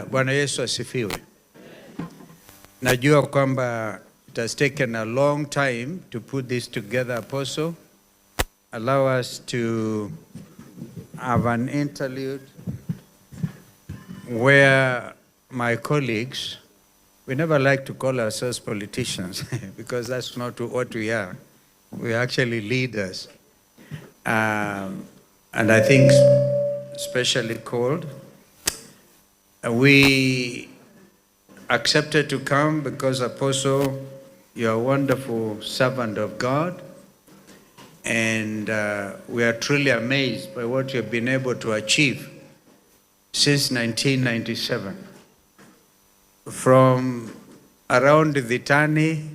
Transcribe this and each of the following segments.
Bwana Yesu asifiwe. Najua kwamba it has taken a long time to put this together, Apostle. Allow us to have an interlude where my colleagues, we never like to call ourselves politicians because that's not what we are. We're actually leaders. And I think especially called. We accepted to come because, Apostle, you're a wonderful servant of God. And we are truly amazed by what you've been able to achieve since 1997. From around Vitani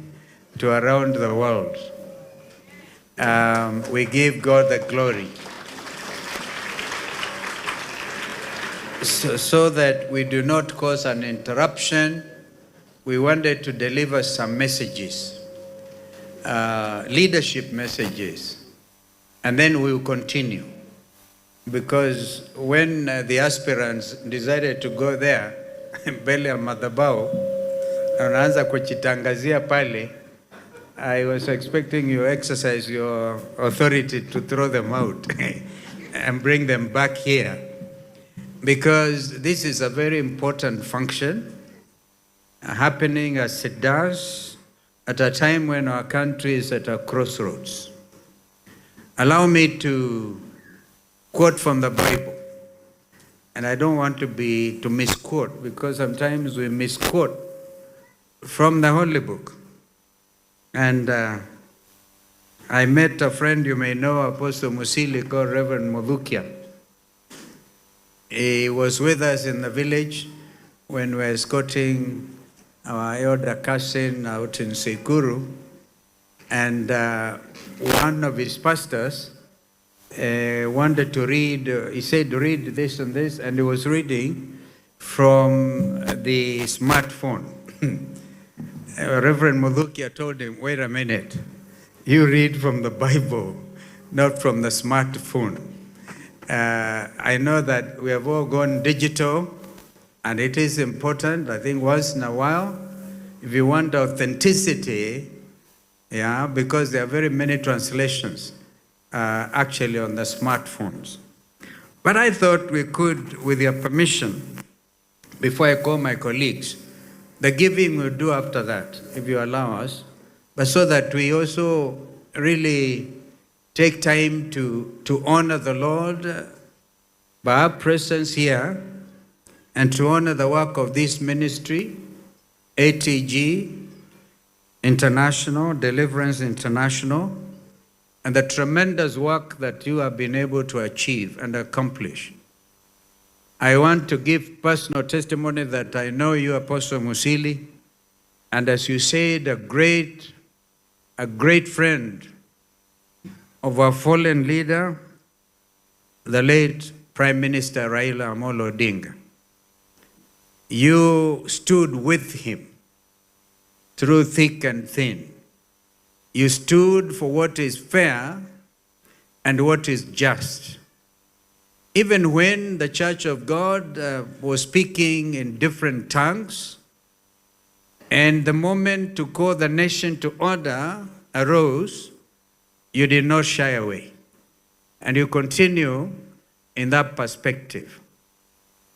to around the world. We give God the glory. So that we do not cause an interruption, we wanted to deliver some messages, leadership messages, and then we will continue. Because when the aspirants decided to go there, mbele ya madhabahu, anaanza kuchitangazia pale, I was expecting you exercise your authority to throw them out and bring them back here. Because this is a very important function happening as it does at a time when our country is at a crossroads. Allow me to quote from the Bible. And I don't want to misquote, because sometimes we misquote from the Holy Book. And I met a friend you may know, Apostle Musili, called Reverend Modhukia. He was with us in the village when we were escorting our elder cousin out in Sekuru. And one of his pastors wanted to read, he said, read this and this, and he was reading from the smartphone. Reverend Modhukia told him, wait a minute, you read from the Bible, not from the smartphone. I know that we have all gone digital, and it is important, I think, once in a while, if you want authenticity, because there are very many translations actually on the smartphones. But I thought we could, with your permission, before I call my colleagues, the giving we'll do after that, if you allow us, but so that we also really take time to honor the Lord by our presence here and to honor the work of this ministry, ATG International, Deliverance International, and the tremendous work that you have been able to achieve and accomplish. I want to give personal testimony that I know you, Apostle Musili, and as you said, a great friend of our fallen leader, the late Prime Minister Raila Amolo Odinga. You stood with him through thick and thin. You stood for what is fair and what is just. Even when the Church of God was speaking in different tongues, and the moment to call the nation to order arose, you did not shy away. And you continue in that perspective.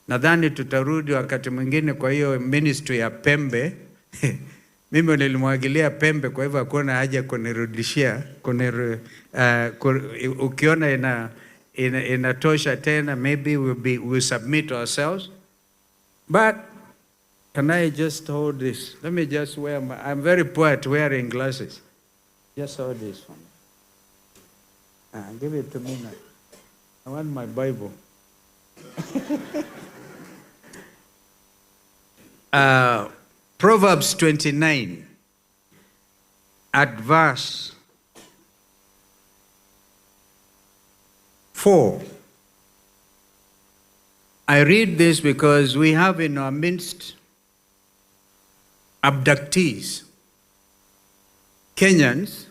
Nadhani tutarudi wakati mwingine kwa hiyo ministry ya pembe. Mimi nilimwagilia pembe, kwa hivyo hakuna haja kunirudishia. Ukiona inatosha tena, maybe we'll submit ourselves. But can I just hold this? Let me just wear I'm very poor at wearing glasses. Just hold this one. Give it to me now. I want my Bible. Proverbs 29 at verse 4. I read this because we have in our midst abductees, Kenyans,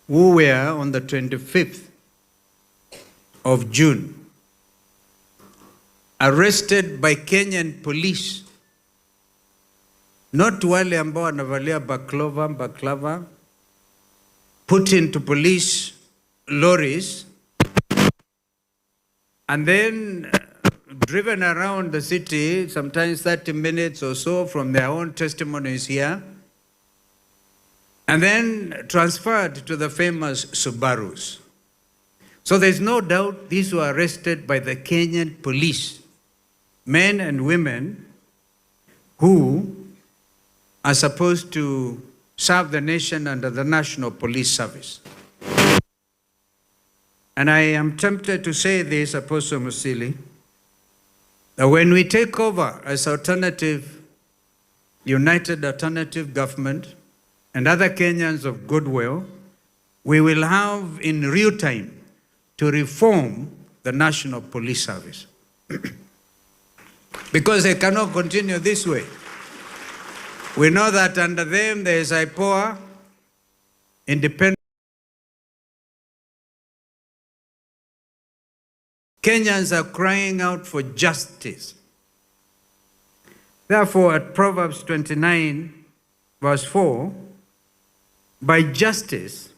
who were on the 25th of June arrested by Kenyan police. Not wale ambao wanavalia baklava, put into police lorries and then driven around the city, sometimes 30 minutes or so from their own testimonies here, and then transferred to the famous Subarus. So there's no doubt these were arrested by the Kenyan police, men and women who are supposed to serve the nation under the National Police Service. And I am tempted to say this, Apostle Musili, that when we take over as united alternative government and other Kenyans of goodwill, we will have in real time to reform the National Police Service. Because they cannot continue this way. We know that under them there is IPOA, independent. Kenyans are crying out for justice. Therefore, at Proverbs 29, verse 4, by justice,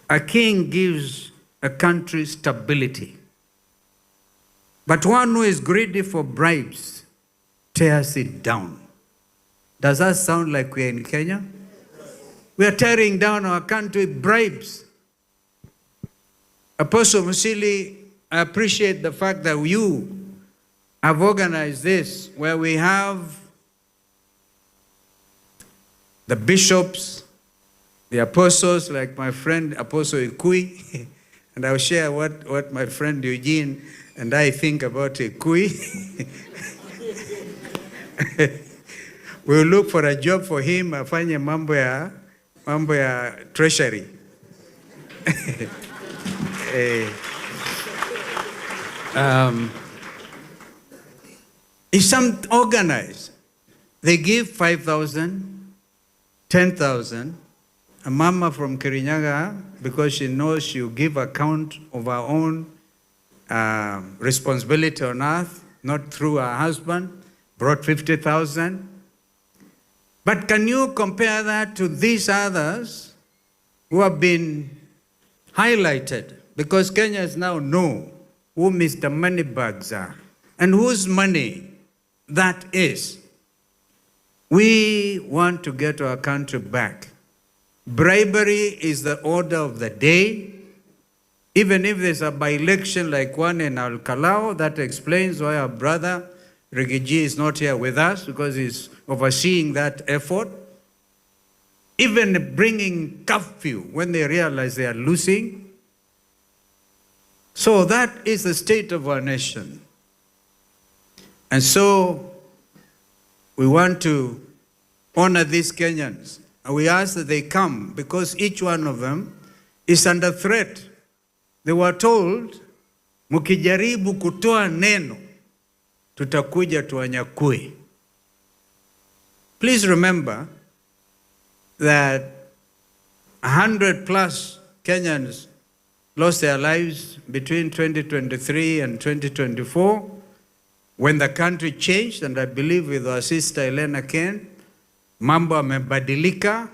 a king gives a country stability. But one who is greedy for bribes tears it down. Does that sound like we are in Kenya? We are tearing down our country with bribes. Apostle Musili, I appreciate the fact that you have organized this, where we have the bishops, the apostles, like my friend Apostle Ikui, and I'll share what my friend Eugene and I think about Ikui. We'll look for a job for him, afanye mambo ya treasury. It's some organized. They give 5,000, 10,000. A mama from Kirinyaga, because she knows she'll give account of her own responsibility on earth, not through her husband, brought 50,000. But can you compare that to these others who have been highlighted? Because Kenyans now know who Mr. Moneybags are and whose money that is. We want to get our country back. Bribery is the order of the day. Even if there's a by-election like one in Al-Kalau, that explains why our brother Rigiji is not here with us, because he's overseeing that effort. Even bringing curfew when they realize they are losing. So that is the state of our nation. And so we want to honor these Kenyans. And we ask that they come, because each one of them is under threat. They were told, mukijaribu kutoa neno, tutakuja tuwanyakue. Please remember that 100 plus Kenyans lost their lives between 2023 and 2024 when the country changed, and I believe with our sister Elena Ken, mambo yamebadilika.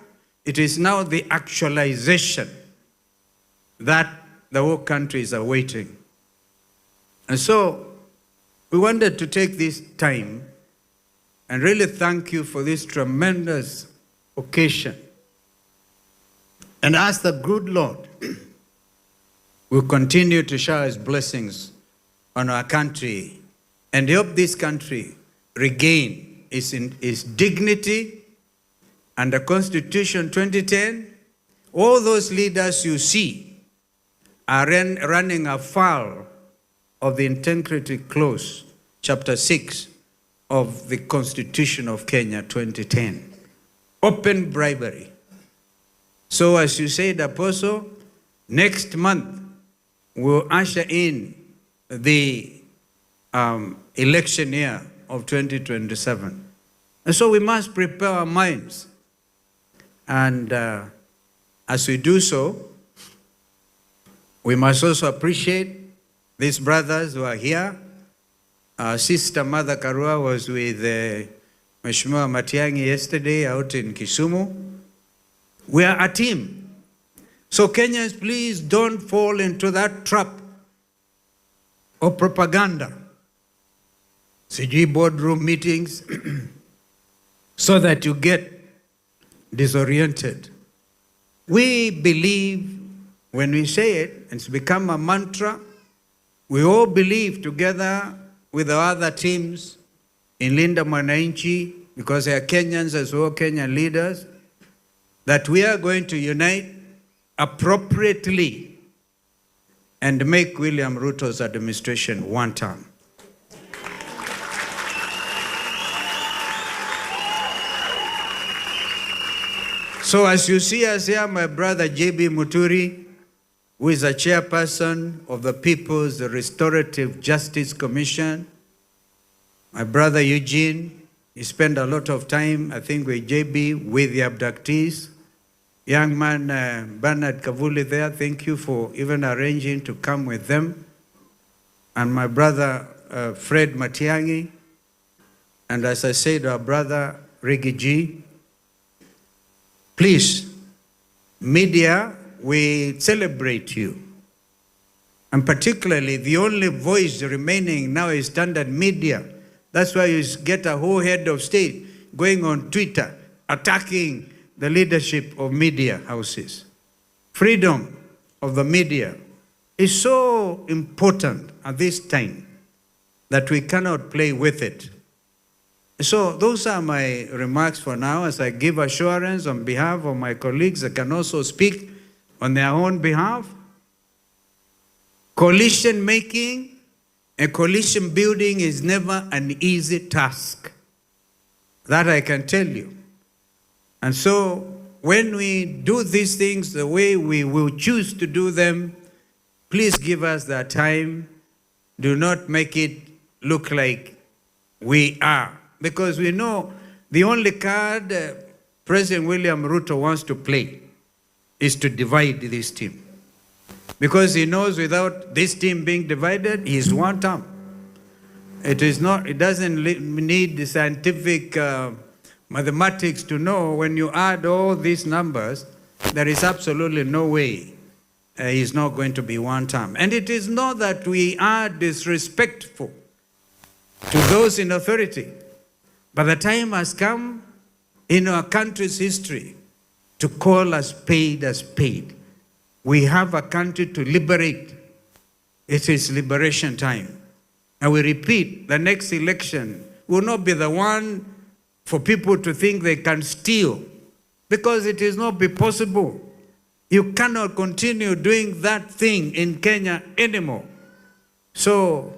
It is now the actualization that the whole country is awaiting. And so we wanted to take this time and really thank you for this tremendous occasion and ask the good Lord will continue to shower his blessings on our country and help this country regain its dignity. And the Constitution 2010, all those leaders you see are running afoul of the integrity clause, chapter 6 of the Constitution of Kenya 2010. Open bribery. So as you said, Apostle, next month we'll usher in the election year of 2027. And so we must prepare our minds. And as we do so, we must also appreciate these brothers who are here Our sister Mother Karua was with Mheshimiwa Matiang'i yesterday out in Kisumu. We are a team. So Kenyans, please don't fall into that trap of propaganda. CG boardroom meetings so that you get disoriented. We believe when we say it, it's become a mantra. We all believe together with the other teams in Linda Mwananchi, because they are Kenyans as well, Kenyan leaders, that we are going to unite appropriately and make William Ruto's administration one term. So as you see us here, my brother J.B. Muturi, who is a chairperson of the People's Restorative Justice Commission, my brother Eugene, he spent a lot of time, I think, with J.B., with the abductees. Young man Bernard Kavuli there, thank you for even arranging to come with them. And my brother Fred Matiang'i, and as I said, our brother Rigi G. Please, media, we celebrate you. And particularly, the only voice remaining now is Standard Media. That's why you get a whole head of state going on Twitter, attacking the leadership of media houses. Freedom of the media is so important at this time that we cannot play with it. So those are my remarks for now, as I give assurance on behalf of my colleagues that can also speak on their own behalf. Coalition making and coalition building is never an easy task. That I can tell you. And so when we do these things the way we will choose to do them, please give us that time. Do not make it look like we are. Because we know the only card President William Ruto wants to play is to divide this team. Because he knows without this team being divided, he is one term. It doesn't need the scientific mathematics to know when you add all these numbers, there is absolutely no way he's not going to be one term. And it is not that we are disrespectful to those in authority. But the time has come in our country's history to call a spade a spade. We have a country to liberate. It is liberation time. And we repeat, the next election will not be the one for people to think they can steal, because it is not be possible. You cannot continue doing that thing in Kenya anymore. So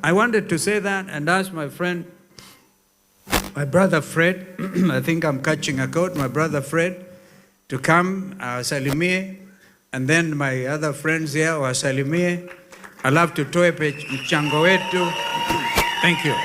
I wanted to say that and ask my friend, my brother Fred, I think I'm catching a cold, my brother Fred, to come, salimie, and then my other friends here, salimie. I love to toe mchango wetu. Thank you.